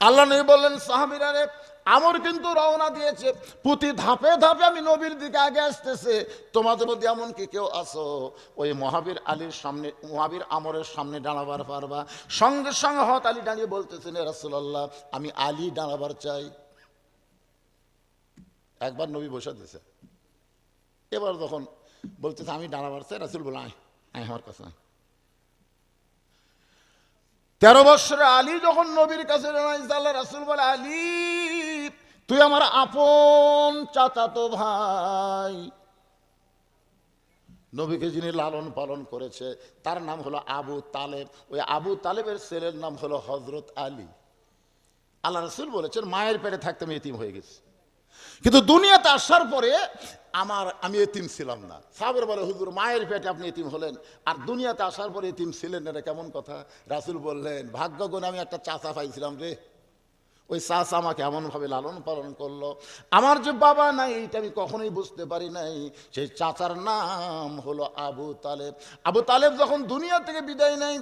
আল্লাহ নবী বললেন, সাহাবীরা রে, আমর কিন্তু রওনা দিয়েছে, প্রতি ধাপে ধাপে আমি নবীর দিকে আগে আসতেছে। তোমাদের মধ্যে এমন কি কেউ আসো ওই মহাবীর আলীর সামনে, মহাবীর আমরের সামনে দাঁড়াবার পারবা? সঙ্গে সঙ্গে হত আলী দাঁড়িয়ে বলতেছেন, ইয়া রাসূলুল্লাহ, আমি আলী দাঁড়াবার চাই। একবার নবী বসে দিয়েছে, এবার যখন বলতেছে আমি দাঁড়াবার চাই, রাসূল বলে আয় আয় আমার কাছে আয়। 13 বৎসরে আলী যখন নবীর কাছে জানাইছে, আল্লাহ রাসূল বলে, আলী তুই আমার আপন চাচাতো ভাই। নবীকে যিনি লালন পালন করেছে তার নাম হলো আবু তালেব, ওই আবু তালেবের ছেলের নাম হলো হযরত আলী। আল্লাহ রাসূল বলেছেন, মায়ের পেটে থাকতে আমি এতিম হয়ে গেছি, কিন্তু দুনিয়াতে আসার পরে আমি এতিম ছিলাম না। সাহাবারা বলে, হুজুর মায়ের পেটে আপনি এতিম হলেন আর দুনিয়াতে আসার পরে এতিম ছিলেন, এটা কেমন কথা? রাসূল বললেন, ভাগ্য গুণে আমি একটা চাচা পাইছিলাম রে, ওই চাচা আমাকে এমনভাবে লালন পালন করলো, আমার যে বাবা নাই এইটা আমি কখনোই বুঝতে পারি নাই। সেই চাচার নাম হলো আবু তালেব। আবু তালেব যখন দুনিয়া থেকে বিদায় নেয়,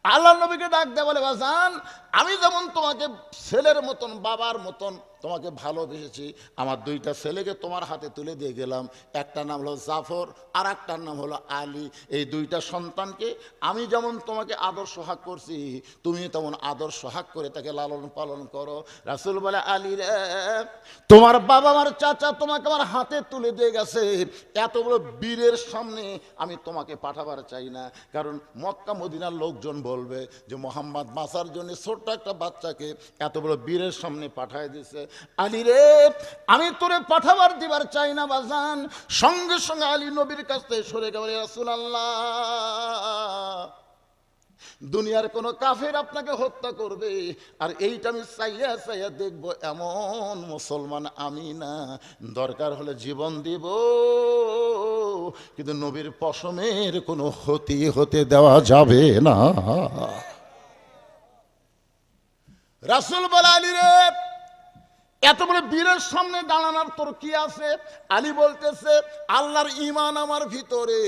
আল্লাহ নবীকে ডাক দেয়, বলে, বাজান আমি যেমন তোমাকে ছেলের মতন, বাবার মতন তোমাকে ভালোবেসেছি, আমার 2টা ছেলেকে তোমার হাতে তুলে দিয়ে গেলাম, একটা নাম হলো জাফর আর একটার নাম হলো আলী। এই 2টা সন্তানকে আমি যেমন তোমাকে আদর সোহাগ করছি, তুমি তেমন আদর সোহাগ করে তাকে লালন পালন করো। রাসূল বলে, আলী রে, তোমার বাবা আমার চাচা তোমাকে আমার হাতে তুলে দিয়ে গেছে, এত বড় বীরের সামনে আমি তোমাকে পাঠাবার চাই না, কারণ মক্কা মদিনার লোকজন বলবে যে মোহাম্মদ বাঁচার জন্য ছোট্ট একটা বাচ্চাকে এত বড় বীরের সামনে পাঠায় দিছে। আলী রে, আমি তোরে পাঠাবার দিবার চাই না বাজান। সঙ্গে সঙ্গে আলী নবীর কাছ থেকে সরে গেল, ইয়া রাসূলুল্লাহ, দুনিয়ার কোন কাফের আপনাকে হত্যা করবে আর এইটা আমি চাইয়া চাইয়া দেখবো, এমন মুসলমান আমি না। দরকার হলে জীবন দিব, কিন্তু নবীর পশমের কোনো ক্ষতি হতে দেওয়া যাবে না। রাসূল বলে, আলী রে, এত বড় বীরের সামনে দাঁড়ানোর তোর কি আছে? আলী বলতেছে, আল্লাহর ঈমান আমার ভিতরে,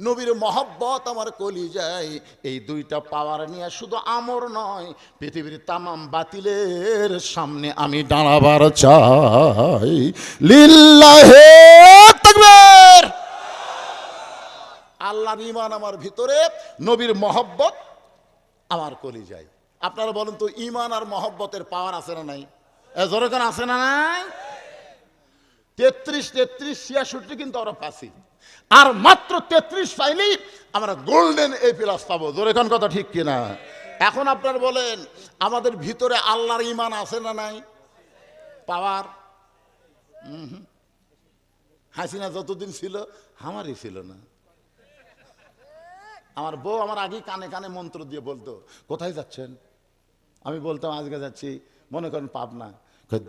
নবীর মহব্বত আমার কলিজায়, এই 2টা পাওয়ার নিয়ে শুধু আমর নয়, পৃথিবীর তামাম বাতিলের সামনে আমি দাঁড়াবার চাই। লিল্লাহে তাকবীর। আল্লাহর ঈমান আমার ভিতরে, নবীর মহব্বত আমার কলিজায়। আপনারা বলেন তো, ঈমান আর মহব্বতের পাওয়ার আছে না নাই? জোরে করে আছে না নাই? 33, 66 কিন্তু আমরা পাচ্ছি, আর মাত্র 33 পাইলেই আমরা গোল্ডেন A+ পাবো। জোরে কোন কথা ঠিক কিনা? এখন আপনারা বলেন, আমাদের ভিতরে আল্লাহর ঈমান আছে না নাই? পাওয়ার হাসিনা যতদিন ছিল আমারই ছিল না। আমার বউ আমার আগে কানে কানে মন্ত্র দিয়ে বলতো, কোথায় যাচ্ছেন? আমি বলতাম আজকে যাচ্ছি মনে করেন পাবনা।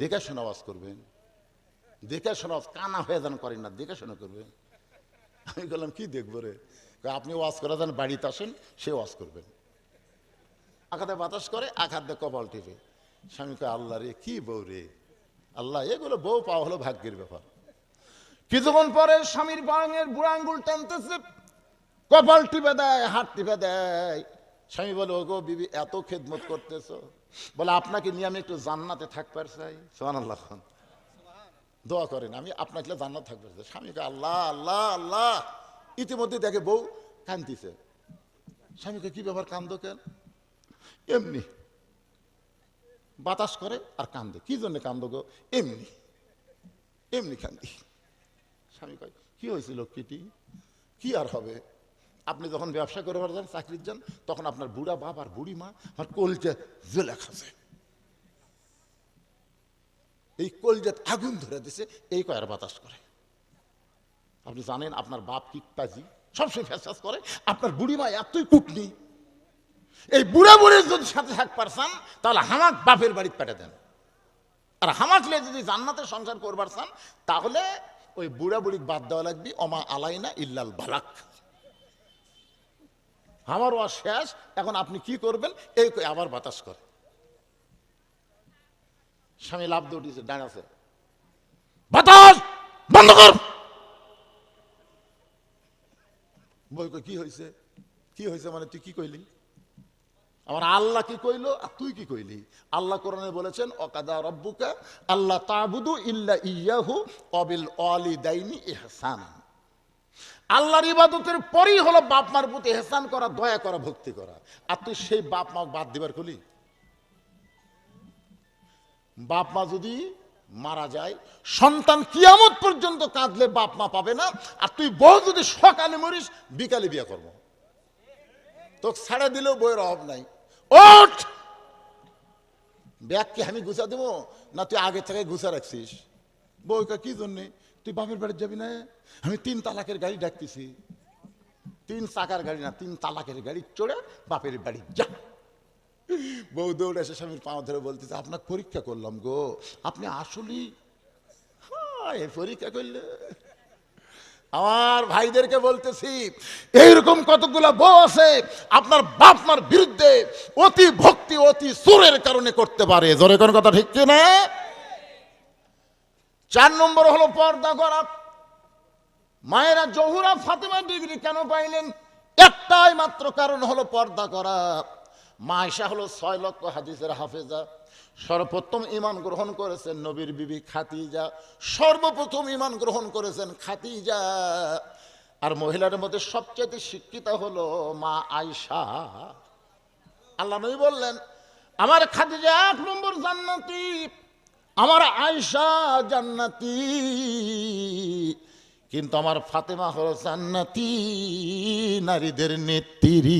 দেখে শোনা ওয়াজ করবেন, দেখে শোনা, কানা হয়ে যান করেন না, দেখে শোনা করবেন। আমি বললাম কি দেখবো রে? আপনি ওয়াজ করে যান, বাড়িতে আসেন, সে ওয়াজ করবেন। আঘাতে বাতাস করে, আঘাত দিয়ে কপাল টিপে। স্বামীকে, আল্লাহ রে কি বউ রে, আল্লাহ, এগুলো বউ পাওয়া হলো ভাগ্যের ব্যাপার। কিছুক্ষণ পরে স্বামীর বাঙের বুড়া আঙ্গুল টানতেছে, কপাল টিপে দেয়, হাত টিপে দেয়। স্বামী বলে, ও গো বিবি, এত খেদমত করতেছো, বলে আপনাকে নিয়ে আমি একটু জান্নাতে থাকবার চাই। সুবহানাল্লাহ, দোয়া করেন আমি আপনাকে জান্নাত থাকবার চাই। স্বামীকে, আল্লাহ আল্লাহ আল্লাহ। ইতিমধ্যে দেখে বউ কান্দিছে। স্বামীকে, কি ব্যাপার, কান্দো কেন? এমনি বাতাস করে আর কান্দে। কি জন্য কান্দো গো? এমনি এমনি কান্দি। স্বামী কয়, কি হয়েছে লক্ষ্মীটি? কি আর হবে, আপনি যখন ব্যবসা করবার যান, চাকরির যান, তখন আপনার বুড়া বাপ আর বুড়ি মা আর কলজা জেলে খাচ্ছে, এই কলজাত আগুন ধরে দিছে, এই কয়ার বাতাস করে। আপনি জানেন আপনার বাপ কি কাজী, সবসময় ফ্যাস করে, আপনার বুড়ি মা এতই কুটনি, এই বুড়া বুড়ির যদি সাথে থাকবার চান তাহলে হামাক বাপের বাড়িতে পেটে দেন, আর হামাকলে যদি জান্নাতে সংসার করবার চান তাহলে ওই বুড়া বুড়ি বাদ দেওয়া লাগবে। অমা আলাইনা ইল্লাল বালাক। আমার ওয়া শেষ, এখন আপনি কি করবেন? এই আবার বাতাস করে। স্বামী লাভ দিয়ে উঠেছে, দাঁড়াছে, বাতাস বন্ধ কর। বই কি হয়েছে? কি হয়েছে মানে তুই কি কইলি? আমার আল্লাহ কি কইলো আর তুই কি কইলি? আল্লাহ কোরআনে বলেছেন অকাদা রব্বুকা আল্লাহ তা'বুদু ইল্লা ইয়াহু ওয়া বিল ওয়ালিদাইনি ইহসানা। আল্লাহর ইবাদতের পরেই হলো বাপ মার প্রতি ইহসান করা, দয়া করা, ভক্তি করা। আর তুই সেই বাপ মা বাদ দিবার কলি? বাপ মা যদি মারা যায়, সন্তান কিয়ামত পর্যন্ত কাঁদলে বাপ মা পাবে না। আর তুই বউ যদি সকালে মরিস, বিকালে বিয়ে করবো, তোকে ছাড়া দিলেও বইয়ের অভাব নাই। ওঠ, ব্যাগ কি আমি গুছা দেবো না তুই আগে থেকে গুছা রাখছিস? বউকা কি জন্যে? তুই বাপের বাড়ি যাবি না? আমি 3 তালাকের গাড়ি ডাকতেছি। 3 চাকার গাড়ি না, 3 তালাকের গাড়ি চড়ে বাপের বাড়ি যা। বউ দৌড়ে এসে স্বামীর পা ধরে বলতেছে, আপনার পরীক্ষা করলাম গো, আপনি আসলেই পরীক্ষা করলে। আমার ভাইদেরকে বলতেছি, এইরকম কতগুলা বউ আছে আপনার বাপ মার বিরুদ্ধে অতি ভক্তি অতি সুরের কারণে করতে পারে। জোরে কোন কথা ঠিক কিনা? 4 নম্বর হলো পর্দা করা। মায়েরা জহুরা ফাতেমা ডিগ্রি কেন পাইলেন? একটাই মাত্র কারণ হলো পর্দা করা। মা আয়েশা হলো 6 লক্ষ হাদিসের হাফেজা। সর্বপ্রথম ঈমান গ্রহণ করেছেন নবীর বিবি খাদিজা। সর্বপ্রথম ঈমান গ্রহণ করেছেন খাদিজা। আর মহিলাদের মধ্যে সবচেয়ে শিক্ষিত হলো মা আয়েশা। আল্লাহ নবী বললেন, আমার খাদিজা 1 নম্বর জান্নাতি, আমার আয়েশা জান্নাতি, কিন্তু আমার ফাতেমা হলো জান্নাতি, নারীদের নেত্রী।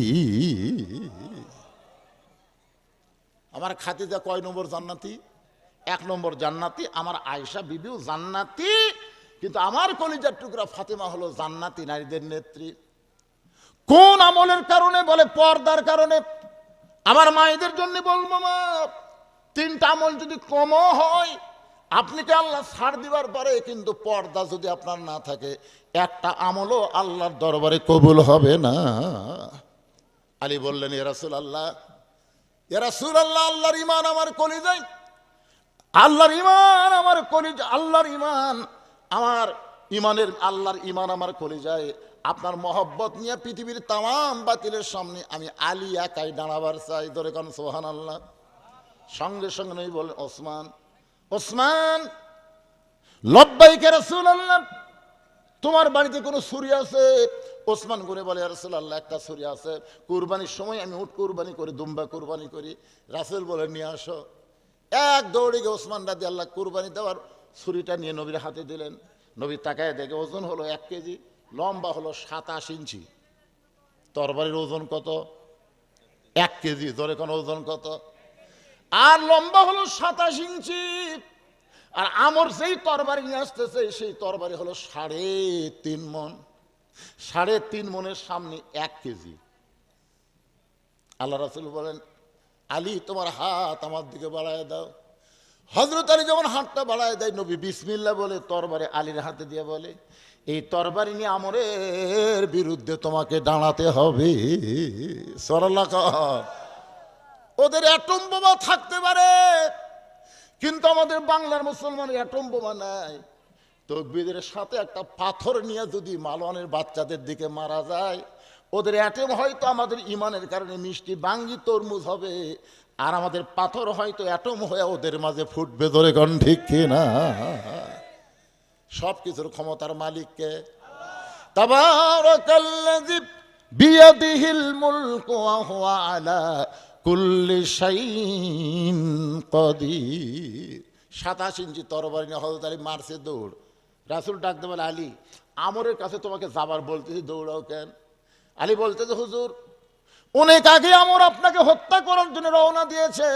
আমার খাদিজা কয় নম্বর জান্নাতি? 1 নম্বর জান্নাতি। আমার আয়েশা বিবিও জান্নাতি, কিন্তু আমার কলিজার টুকরা ফাতেমা হলো জান্নাতি, নারীদের নেত্রী। কোন আমলের কারণে? বলে পর্দার কারণে। আমার মায়েদের জন্য বলবো, মা 3টা আমল যদি কমও হয়, আপনি কি আল্লাহ ছাড় দিবার পরে কিন্তু পর্দা যদি আপনার না থাকে, একটা আমলও আল্লাহর দরবারে কবুল হবে না। আলী বললেন, ইয়া রাসূলুল্লাহ, ইয়া রাসূলুল্লাহ, আল্লাহর ঈমান আমার কলিজায়, আল্লাহর ঈমান আমার কলিজা, আল্লাহর ঈমান আমার ঈমানের, আল্লাহর ঈমান আমার কলিজায়। আপনার মহব্বত নিয়ে পৃথিবীর তামাম বাতিলের সামনে আমি আলী একাই দাঁড়াবার চাই। ধরে কারণ সুবহানাল্লাহ। সঙ্গে সঙ্গে নবী বলেন, ওসমান, ওসমান, লব্বাইক ইয়া রাসূলুল্লাহ, তোমার বাড়িতে কোনো ছুরি আছে? ওসমান করে বলে, ইয়া রাসূলুল্লাহ, একটা ছুরি আছে। কুরবানির সময় আমি উট কুরবানি করি, দুম্বা কুরবানি করি। রাসূল বলে, নিয়ে আসো। এক দৌড়ে গিয়ে ওসমান রাদিয়াল্লাহু কুরবানি দেওয়ার ছুরিটা নিয়ে নবীর হাতে দিলেন। নবী তাকায় দেখে ওজন হলো 1 কেজি, লম্বা হলো 27 ইঞ্চি। তরবারির ওজন কত? 1 কেজি। ধরে কোন ওজন কত? আর লম্বা হলো 27 ইঞ্চি। আর আমর যেই তরবারি নিয়ে আসতেছে, সেই তরবারি হলো 3.5 মণ। 3.5 মণের সামনে 1 কেজি। আল্লাহ রাসূল বলেন, আলী, তোমার হাত আমার দিকে বাড়ায় দাও। হযরত আলী যখন হাতটা বাড়ায় দেয়, নবী বিসমিল্লাহ বলে তরবারি আলীর হাতে দিয়ে বলে, এই তরবারি নিয়ে আমরের বিরুদ্ধে তোমাকে দাঁড়াতে হবে। সাল্লাল্লাহু। ওদের অ্যাটম বোমা থাকতে পারে, কিন্তু আমাদের বাংলার মুসলমানের অ্যাটম বোমা নাই। তকবীরের সাথে একটা পাথর নিয়ে যদি মালওয়ানের বাচ্চাদের দিকে মারা যায়, ওদের অ্যাটম হয়তো আমাদের ইমানের কারণে মিষ্টি বাঙ্গি তরমুজ হবে, আর আমাদের পাথর হয়তো অ্যাটম হয়ে ওদের মাঝে ফুটবে। ধরে কোন ঠিক কিনা? সব কিছুর ক্ষমতার মালিককে। তাবারাকাল্লাযী বিয়াদিহিল মুলকু ওয়া হুয়া আলা কুল্লি শাইইন কাদির। 27 ইঞ্চি তরবারি নিয়ে হযরত আলী মারছে দৌড়। রাসূল ডাকতে বলে, আলী, আমরের কাছে তোমাকে যাবার বলতেছি, দৌড়াও কেন? আলী বলতেছে, হুজুর, অনেক আগে আমর আপনাকে হত্যা করার জন্য রওনা দিয়েছে।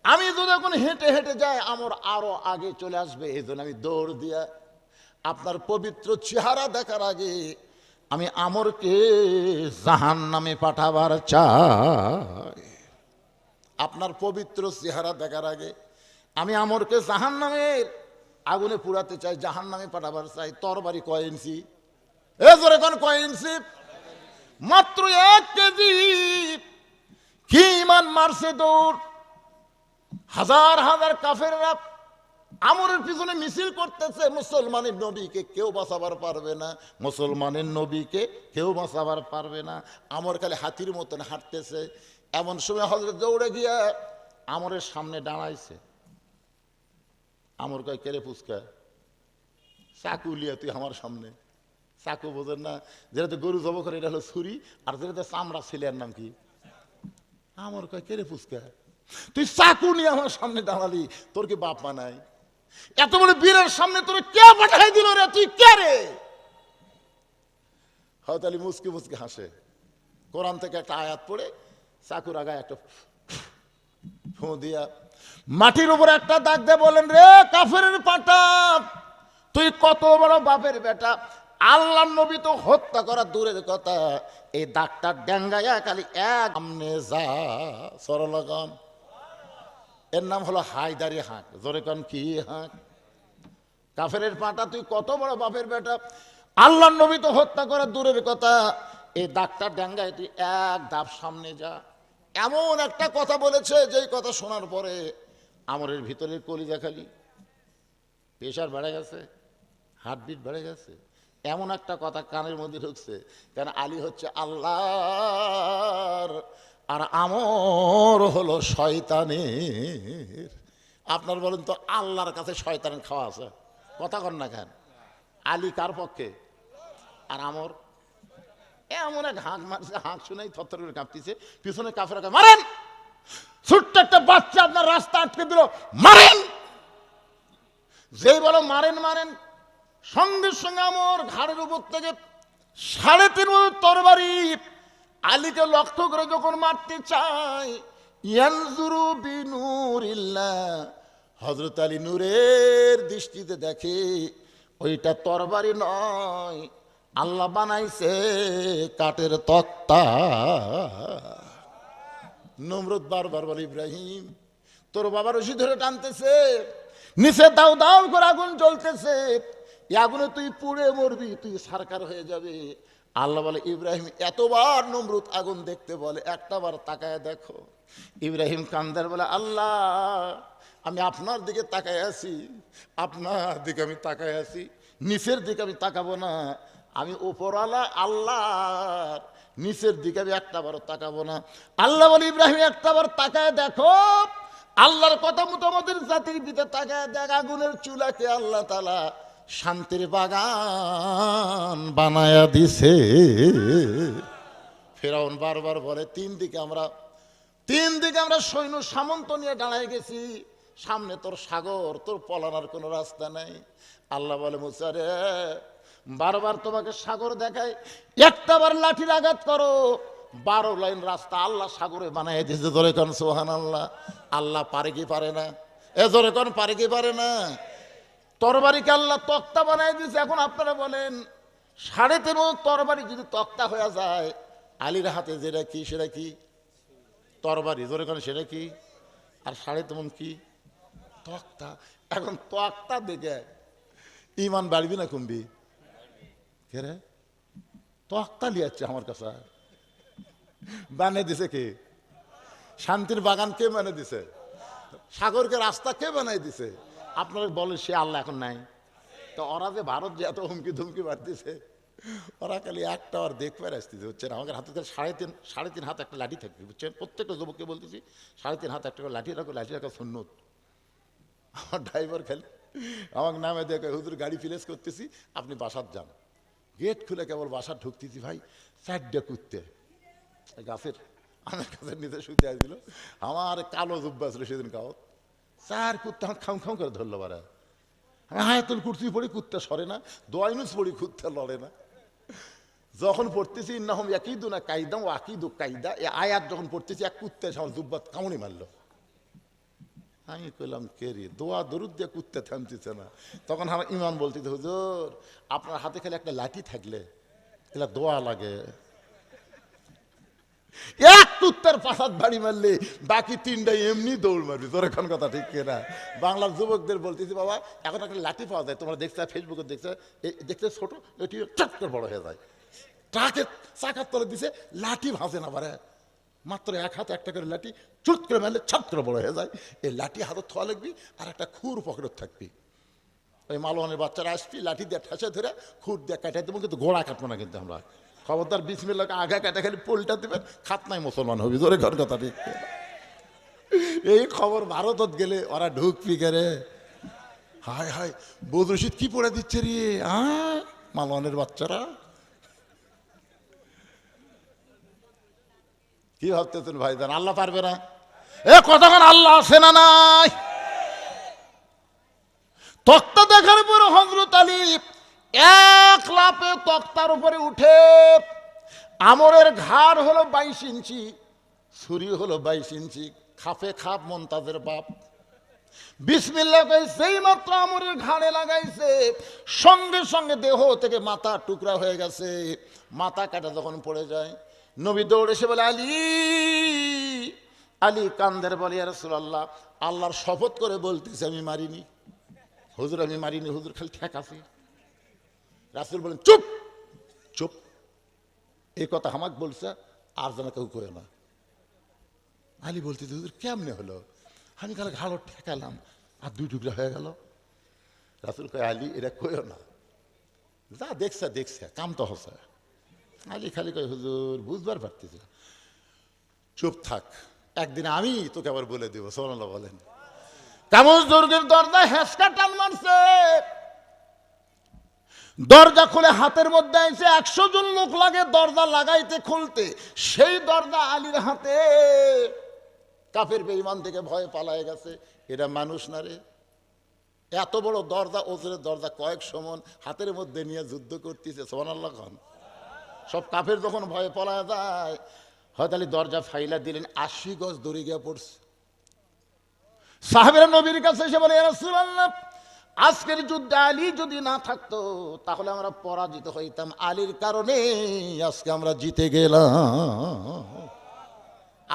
আমি যদি এখন হেঁটে হেঁটে যাই, আমর আরো আগে চলে আসবে। এই জন্য আমি দৌড় দিয়া আপনার পবিত্র চেহারা দেখার আগে আমি আমরকে জাহান্নামে পাঠাবার চাই। আপনার পবিত্র চেহারা দেখার আগে আমি আমরকে জাহান্নামের আগুনে পুড়াতে চাই, জাহান্নামে পাঠাবার চাই। তরবারি কয় ইঞ্চি? এ জোরে কোন কয় ইঞ্চি? মাত্র 1 কেজি। কি ইমান মারছে দৌড়! হাজার হাজার কাফেররা আমরের পিছনে মিছিল করতেছে। মুসলমানের নবীকে কেউ বাঁচাবার পারবে না, মুসলমানের নবীকে কেউ বাঁচাবার পারবে না। আমর খালি হাতির মতন হাঁটতেছে। এমন সময় হযরত দৌড়ে গিয়ে আমরের সামনে দাঁড়াইছে। আমর কয়, কেরে পুচকা, চাকু লিয়া তুই আমার সামনে? চাকু বোঝেন না? যেটাতে গরু জব করে এটা হলো ছুরি, আর যেটাতে চামড়া ছেলের নাম কি? আমর কয়, কেরে পুচকা, তুই চাকু নিয়ে আমার সামনে দাঁড়ালি, তোর কি বাপ মা নাই? এত বড় বীরের সামনে তোর কে পাঠাই দিল রে, তুই কে রে? হয়তো আলী মুসকি মুসকি হাসে। কোরআন থেকে একটা আয়াত পড়ে চাকুর আগায় একটা ফু দিয়া মাটির উপরে একটা দাগ দিয়ে বলেন, রে কাফেরের পাটা, তুই কত বড় বাপের বেটা, আল্লাহর নবী তো হত্যা করা দূরের কথা, এই দাগটা ডেঙ্গাইয়া খালি এক সামনে যা সরলগন। এর নাম হলো হায়দারি হাঁক। জোরে কন, কি হাঁক? কাফেরের পাটা, তুই কত বড় বাপের বেটা, আল্লাহর নবী তো হত্যা করা দূরের কথা, এই দাগটা ডেঙ্গায় তুই এক ধাপ সামনে যা। এমন একটা কথা বলেছে, যেই কথা শোনার পরে আমরের ভিতরে কলিজা খালি, প্রেশার বেড়ে গেছে, হার্টবিট বেড়ে গেছে। এমন একটা কথা কানের মধ্যে ঢুকছে, কারণ আলী হচ্ছে আল্লাহর আর আমর হলো শয়তানের। আপনার বলেন তো, আল্লাহর কাছে শয়তানের খাওয়া আছে? কথা কন না কেন? আলী কার পক্ষে আর আমর? এমন এক হাঁক মারছে, হাঁক শুনেই থরথর করে কাঁপতেছে। পিছনে কাফেরা কয়, মারেন, ছোট্ট একটা বাচ্চা আপনার রাস্তা আটকে দিল, মারেন। যেই বলো মারেন মারেন, সঙ্গে সঙ্গে আমর ঘাড়ের উপর থেকে 3.5 তরবারি আলীকে লক্ষ্য করে যখন মারতে চায়, ইয়ানজুরু বিনুরিল্লাহ, হযরত আলী নূরের দৃষ্টিতে দেখে ওইটা তরবারি নয়, আল্লাহ বানাইছে কাঠের তক্তা। নমরুদ বারবার বলে, ইব্রাহিম তোর বাবা রশি ধরে টানতেছে, নিচে দাও দাও করে আগুন জ্বলতেছে, এই আগুনে তুই পুড়ে মরবি, তুই সরকার হয়ে যাবে। আল্লাহ বলে, ইব্রাহিম এতবার নমরুদ আগুন দেখতে বলে, একটা বার তাকায় দেখো। ইব্রাহিম কান্দার বলে, আল্লাহ আমি আপনার দিকে তাকায় আছি, আপনার দিকে আমি তাকায় আছি, নিচের দিকে আমি তাকাবো না। আমি উপরওয়ালা আল্লাহর, নিচের দিকে আমি একটা বারও তাকাবো না। আল্লাহ বলে, ইব্রাহিম একটা বার তাকায় দেখো। আল্লাহর কথা মতো আমাদের জাতির পিতা তাকায় দেখ, আগুনের চুলাকে আল্লাহ তাআলা শান্তির বাগান বানায়া দিছে। ফেরাউন বারবার বলে, তিন দিকে আমরা সৈন্য সামন্ত নিয়ে দাঁড়ায় গেছি, সামনে তোর সাগর, তোর পলানোর কোনো রাস্তা নাই। আল্লাহ বলে, মুসা রে, বারবার তোমাকে সাগর দেখায়, একটা বার লাঠির আঘাত করো, 12 লাইন রাস্তা আল্লাহ সাগরে বানায় দিয়েছে। জোরে কোন সুবহানাল্লাহ। আল্লাহ পারে কি পারে না? এ জোরে কোন, পারে কি পারে না? তরবারিকে আল্লাহ তক্তা বানায় দিয়েছে। এখন আপনারা বলেন, 3.5 তরবারি যদি তক্তা হয়ে যায়, আলীর হাতে যেটা কি সেটা কি? তরবারি। জোরে কোন, সেটা কি? আর 3.5 কি? তক্তা। এখন তক্তা দেখে ইমান বাড়বি না কমবি? কে রে তক্তা লিয়াচ্ছে আমার কাছে? বানিয়ে দিছে কে? শান্তির বাগান কে বানিয়ে দিছে? সাগরকে রাস্তা কে বানাই দিছে? আপনারা বলেন, সে আল্লাহ এখন নাই? তো ওরা যে ভারত যে এত হুমকি ধুমকি বাড়তেছে, ওরা খালি একটা আর দেখবে আসতেছে, বুঝছেন? আমাদের হাতে 3.5 হাত একটা লাঠি থাকবে, বুঝছেন? প্রত্যেকটা যুবককে বলতেছি, 3.5 হাত একটা করে লাঠি রাখো, লাঠি রাখা সুন্নত। আমার ড্রাইভার খালি আমাকে নামে দেখে, হুজুর গাড়ি ফিলেস করতেছি, আপনি বাসার যান। গেট খুলে কেবল বাসার ঢুকতেছি, ভাই 4টা কুত্তে গাছের আমার কাছে নিচে শুতে আসছিল, আমার কালো জুব্বা ছিল সেদিন কাউ, 4 কুত্তা আমার খাম খাম করে ধরলো। বারা হায়াতুল কুরসি পড়ি কুত্তা সরে না, দোয়াইনুস পড়ি কুত্তা লড়ে না। যখন পড়তেছি ইন্নাহুম ইয়াকিদুনা কায়দা ওয়া আকিদু কায়দা, এই আয়াত যখন পড়তেছি, এক কুত্তা আমার জুব্বা কামড়ি মারলো। আমি কইলাম, কে রে? দোয়া দরুদ দিয়ে কুত্তে থামতেছে না। তখন আমার ইমাম বলতেছে, হুজুর আপনার হাতে খালি একটা লাঠি থাকলে এলা দোয়া লাগে, এক কুত্তার পাশাত বাড়ি মারলে বাকি 3টাই এমনি দৌড় মারবি। তোর এখন কথা ঠিক কিনা? বাংলার যুবকদের বলতেছি, বাবা এখন একটা লাঠি পাওয়া যায়, তোমরা দেখছো ফেসবুকে, দেখছে ছোট, এটি চট করে বড় হয়ে যায়। ট্রাকের চাকার তলে দিছে, লাঠি ভাসে না পারে, মাত্র 1 হাতে একটা করে লাঠি চুট করে মারলে ছাপ করে বড় হয়ে যায়। এই লাঠি হাতত থোয়া লাগবি, আর একটা খুর পকেটত থাকবি। ওই মালওয়ানের বাচ্চারা আসবি, লাঠি দিয়ে ঠেসে ধরে খুর দিয়ে কাটাই দেবো, কিন্তু গোড়া কাটবো না কিন্তু আমরা। খবরদার বিসমিল্লাহকে আগা কাটা খালি পোলটা দেবেন, খাতনায় মুসলমান হবি, জোরে ঘর কথা ঠিক। এই খবর ভারতত গেলে ওরা ঢুকবি করে, হায় হায় বদর রশিদ কি পড়ে দিচ্ছে রে মালওয়ানের বাচ্চারা। কি ভাবতেছেন ভাইজান আল্লাহ পারবে না? এ কতক্ষণ আল্লাহ আছে না নাই? তক্তা দেখার পর হযরত আলী এক লাফে তক্তার উপরে উঠে, আমরের ঘাড় হলো 22 ইঞ্চি, ছুরি হলো 22 ইঞ্চি, খাপে খাপ মন্তাজের বাপ। বিসমিল্লাহ সেই মাত্র আমরের ঘাড়ে লাগাইছে, সঙ্গে সঙ্গে দেহ থেকে মাথা টুকরা হয়ে গেছে। মাথা কাটা যখন পড়ে যায়, নবী দৌড়ে এসে বলে আলী। আলী কান্দের বলে ইয়া রাসূলুল্লাহ, আল্লাহর শপথ করে বলতেছে আমি মারিনি হুজুর, আমি মারিনি হুজুর, খালি ঠেকাছি। রাসূল বলেন চুপ চুপ, এই কথা আমাকে বলছে, আর যেন কেউ কয় না। আলী বলতেছে হুজুর কেমনে হলো? আমি খালি ঘাড় ঠেকালাম আর 2 টুকরা হয়ে গেল। রাসূল কয় আলী এটা কইও না, যা দেখছে দেখছে, কাম তো হচ্ছে। আলী খালি কয় হুজুর বুঝবার পারতেছি। চুপ থাক, একদিন আমি তোকে আবার বলে দেবো। সুবহানাল্লাহ বলেন। কামুজ দুর্গের দরজা হেসকা টান মারছে, দরজা খুলে হাতের মধ্যে আইছে। 100 জন লোক লাগে দরজা লাগাইতে খুলতে, সেই দরজা আলীর হাতে। কাফের বেঈমান থেকে ভয়ে পালায় গেছে। এটা মানুষ না রে, এত বড় দরজা, ওজনের দরজা, কয়েক সমন হাতের মধ্যে নিয়ে যুদ্ধ করতেছে। সুবহানাল্লাহ খান। সব কাফের যখন ভয়ে পালায় যায়, হয়তো আলী দরজা ফাইলা দিলেন, 80 গজ দড়ি গিয়ে পড়ছে। সাহাবেরা নবীর কাছে এসে বলে ইয়া রাসূলুল্লাহ, আজকের যুদ্ধে আলী যদি না থাকতো তাহলে আমরা পরাজিত হইতাম, আলীর কারণে আজকে আমরা জিতে গেলাম।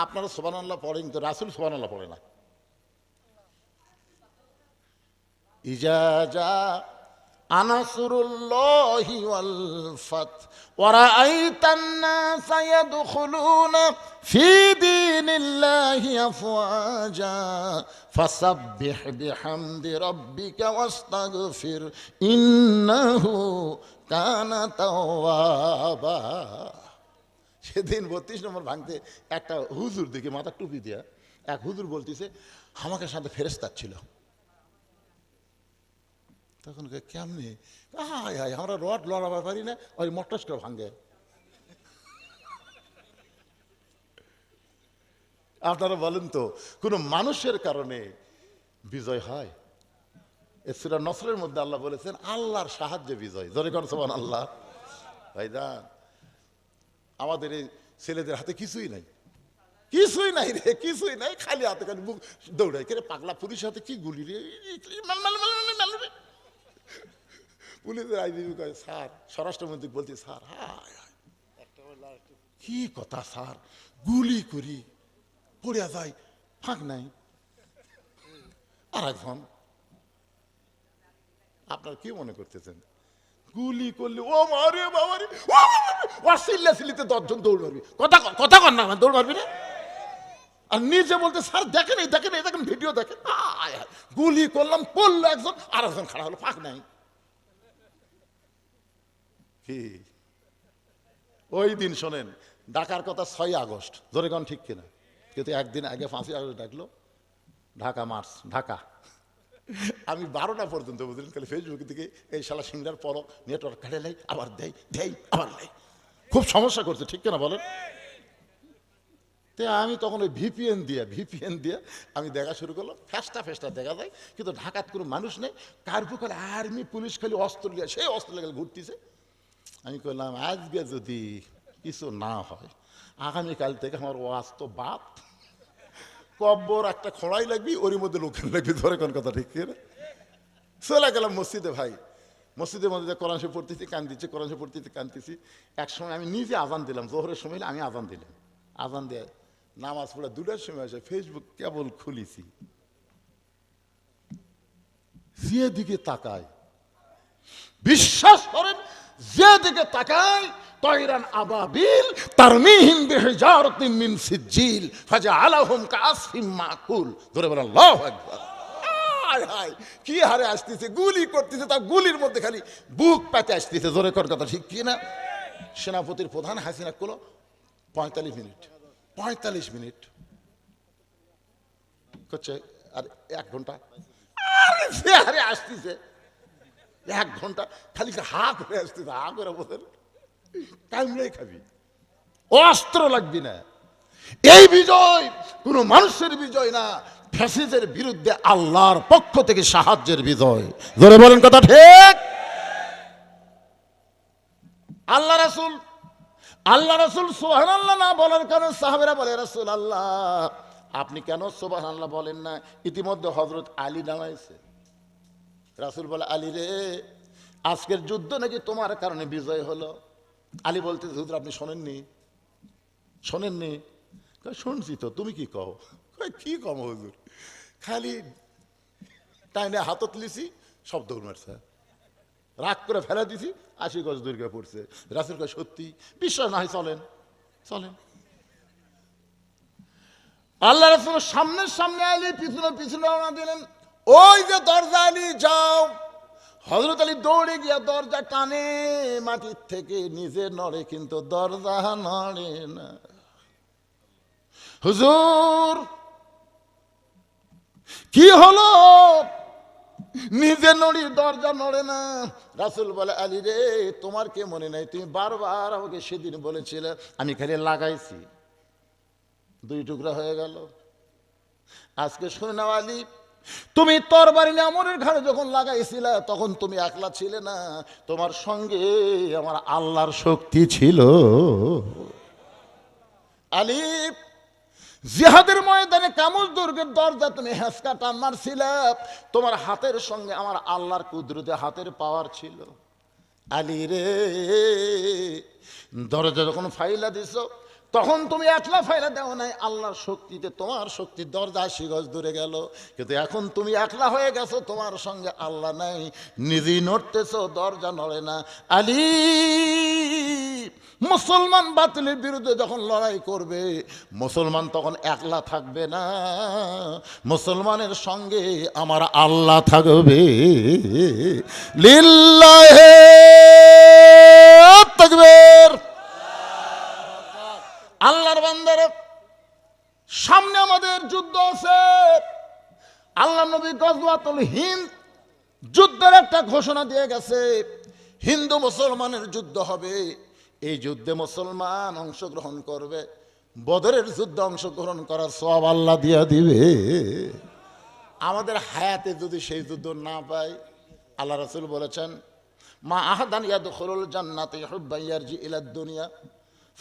আপনারা সুবহানাল্লাহ পড়েন তো, রাসূল সুবহানাল্লাহ পড়ে না। ইজা জা আনাসরুল্লাহি ওয়াল ফাত ওয়া রাআইতান নাসা ইয়াদখুলুনা ফি দীনিল্লাহি আফওয়াজা ফাসাব্বিহ বিহামদি রাব্বিকা ওয়াস্তাগফির ইন্নাহু কানা তাওয়াবা। সেদিন 32 নম্বর ভাঙতে একটা হুজুর দেখে মাথা টুপি দিয়া, এক হুজুর বলতেছে আমাকে সাথে ফেরেশতা ছিল। তখন কেমনি? হায় হায়, আমরা রড লড়াবার পারি না, ওই মটরটা ভাঙে। আপনারা বলেন তো, কোন মানুষের কারণে বিজয় হয়? সূরা নসরের মধ্যে আল্লাহ বলেছেন আল্লাহর সাহায্যে বিজয়। জোরে করে সুবহানাল্লাহ। ভাইজান আমাদের এই ছেলেদের হাতে কিছুই নাই, কিছুই নাই রে, কিছুই নাই, খালি হাতে খালি মুখ দৌড়ায়। কে পাগলা পুলিশের হাতে কি গুলি রে, পুলিশের আইনজীবী কয় স্যার, স্বরাষ্ট্রমন্ত্রী বলছে স্যার হায় কি কথা স্যার, গুলি করি পড়িয়া যায়, ফাঁক নাই। আর একজন আপনার কি মনে করতেছেন গুলি করলে ও মারে বাবারে, চিল্লাচিল্লিতে 10 জন দৌড় মারবি, কথা কথা কর না, দৌড় মারবি না। আর নিজে বলতে স্যার দেখেন এই দেখেন এই দেখেন ভিডিও দেখেন, গুলি করলাম পড়লো একজন, আর একজন খাড়া হলো, ফাঁক নাই। কি ওই দিন শোনেন ঢাকার কথা 6 আগস্ট, জোরে কোন ঠিক কিনা? কিন্তু একদিন আগে 5 আগস্ট ডাকলো ঢাকা মার্চ, ঢাকা। আমি 12টা পর্যন্ত বুঝলেন খালি ফেসবুক থেকে এই শালা সিংড়ার পর নেটওয়ার্ক কাটে লাই, আবার দেয় দেয় আবার লাই, খুব সমস্যা করছে, ঠিক কিনা বলেন? তো আমি তখন ওই ভিপিএন দিয়ে আমি দেখা শুরু করলাম। ফেস্টা দেখা যায়, কিন্তু ঢাকার কোনো মানুষ নেই। কার্পু খালি আর্মি পুলিশ খালি অস্ত্র লিয়ে, সেই অস্ত্র লেগে ঘুরতেছে। আমি কইলাম আজকে যদি কিছু না হয়, আগামীকাল থেকে আমার ওয়াজ তো বাদ, কব্বর একটা খড়াই লাগবি, ওর মধ্যে লোকের লাগবি। ধরে কোন কথা ঠিক কিনা? চলে গেলাম মসজিদে। ভাই মসজিদের মধ্যে কোরআন শরীফ পড়তেছি, কান্দিছি, কোরআন শরীফ পড়তেছি, কান্দিছি। এক সময় আমি নিজে আজান দিলাম, জোহরের সময় আমি আজান দিলাম। আজান দিয়ে নামাজ পড়ে 2টার সময় আসে, ফেসবুক কেবল খুলিছি, যেদিকে তাকায় বিশ্বাস করেন, যেদিকে তাকায় তয়রান আবাবিল তারমিহিম বিহিজারাতিন মিন সিজিল ফাজআলাহুম কাআসফিম মাকুল। ধরে বলেন আল্লাহু আকবার। হায় হায় কি হারে আসতেছে, গুলি করতেছে, তা গুলির মধ্যে খালি বুক পাতে আসতেছে। জোরে কর কথা ঠিক কি না? সেনাপতির প্রধান হাসিনা করলো 45 মিনিট, 45 মিনিট করছে, আর 1 ঘন্টা আরে আসতেছে, 1 ঘন্টা খালি হা করে আসতেছে, হা করে বলেন কামড়ে খাবি, অস্ত্র লাগবি না। এই বিজয় কোন মানুষের বিজয় না, ফ্যাসিস্টের বিরুদ্ধে আল্লাহর পক্ষ থেকে সাহায্যের বিজয়। জোরে বলেন কথা ঠিক। আল্লাহ রাসূল সুবহানাল্লাহ না বলার কারণে সাহাবীরা বলে, রাসূলুল্লাহ আপনি কেন সুবহানাল্লাহ বলেন না? ইতিমধ্যে হযরত আলী নামাইছে। রাসূল বলে, আলী রে, আজকের যুদ্ধ নাকি তোমার কারণে বিজয় হলো। আলী বলতে, হুজুর আপনি শোনেননি? শুনছি তো, তুমি কি কও? কি কম হুজুর, খালি টাইনে হাতত লিছি, সব দৌড় মারছে, রাগ করে ফেলা দিছি, 80 গজ দূরে পড়ছে। রাসূল কয়, সত্যি? বিশ্বাস না হয় চলেন। আল্লাহ রাসূল সামনে আলী, পিছনে রওনা দিলেন। ওই যে দরজা, আলী যাও। হযরত আলী দৌড়ে গিয়া দরজা টানে, মাটির থেকে নিজে নড়ে কিন্তু দরজা নড়ে না। হুজুর কি হলো? নিজে নড়ি, দরজা নড়ে না। রাসূল বলে, আলী রে, তোমার কে মনে নাই? তুমি বারবার আমাকে সেদিন বলেছিলে, আমি খালি লাগাইছি, 2 টুকরা হয়ে গেল। আজকে শুনে নাও আলী, তুমি তরবারি নিয়ে আমরের ঘাড়ে যখন লাগাইছিলে তখন তুমি একলা ছিলে না, তোমার সঙ্গে আমার আল্লাহর শক্তি ছিল। আলী, জিহাদের ময়দানে কামুজ দুর্গের দরজা তুমি হেঁচকা টান মারছিলে, তোমার হাতের সঙ্গে আমার আল্লাহর কুদরতে হাতের পাওয়ার ছিল। আলী রে, দরজা যখন ফাইলা দিছ তখন তুমি একলা ফাইলা দেও নাই, আল্লাহর শক্তিতে তোমার শক্তি দরজা 80 গজ দূরে গেল। কিন্তু এখন তুমি একলা হয়ে গেছো, তোমার সঙ্গে আল্লাহ নাই, নিজেই নড়তেছো, দরজা নড়ে না। আলী, মুসলমান বাতিলের বিরুদ্ধে যখন লড়াই করবে, মুসলমান তখন একলা থাকবে না, মুসলমানের সঙ্গে আমার আল্লাহ থাকবে। লিল্লাহি তাকবীর। আল্লাহর বান্দারা, সামনে আমাদের যুদ্ধ আছে। আল্লাহ নবী গজওয়াতুল হিন্দ যুদ্ধের একটা ঘোষণা দিয়ে গেছে, হিন্দু মুসলমানের যুদ্ধ হবে। এই যুদ্ধে মুসলমান অংশগ্রহণ করবে, বদরের যুদ্ধে অংশগ্রহণ করার সওয়াব আল্লাহ দিয়া দিবে। আমাদের হায়াতে যদি সেই যুদ্ধ না পাই, আল্লাহ রাসূল বলেছেন, মা আহাদান ইয়াদখুলুল জান্নাতা ইহুব্বা ইয়ারজি ইলাদ দুনিয়া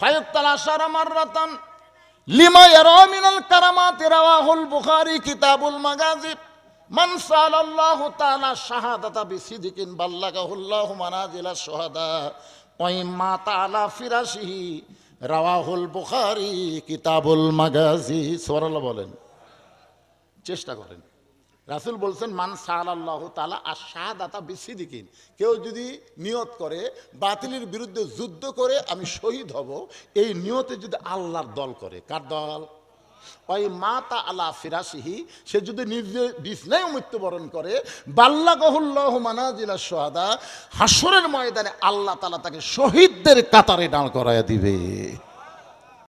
ফায়াক্তালা শারা মাররাতান লিমা ইয়ারা মিনাল কারামাতি। রাওয়াহুল বুখারী কিতাবুল মাগাজি। মান সাল্লাল্লাহু তাআলা শাহাদাতা বিসিদিকিন বাল্লাগাহুল্লাহু মানাজিলাশ শুহাদা ওয়া ইম্মা তাআলা ফিরাশিহি। রাওয়াহুল বুখারী কিতাবুল মাগাজি। সুবহানাল্লাহ বলেন, চেষ্টা করেন। রাসূল বলছেন, মান সাল্লাল্লাহু তাআলা আশ-শাহাদাতা বিসিদিকিন, কেউ যদি নিয়ত করে বাতিলের বিরুদ্ধে যুদ্ধ করে আমি শহীদ হব, এই নিয়তে যদি আল্লাহর দল করে, কার দল? ওই মাতা আলা ফিরাশিহি, সে যদি নিজে বিছনায় মৃত্যুবরণ করে, বাল্লাগাহুল্লাহু মানাজিলাশ শুহাদা, হাসরের ময়দানে আল্লাহ তাআলা তাকে শহীদদের কাতারে দাঁড় করায়া দিবে।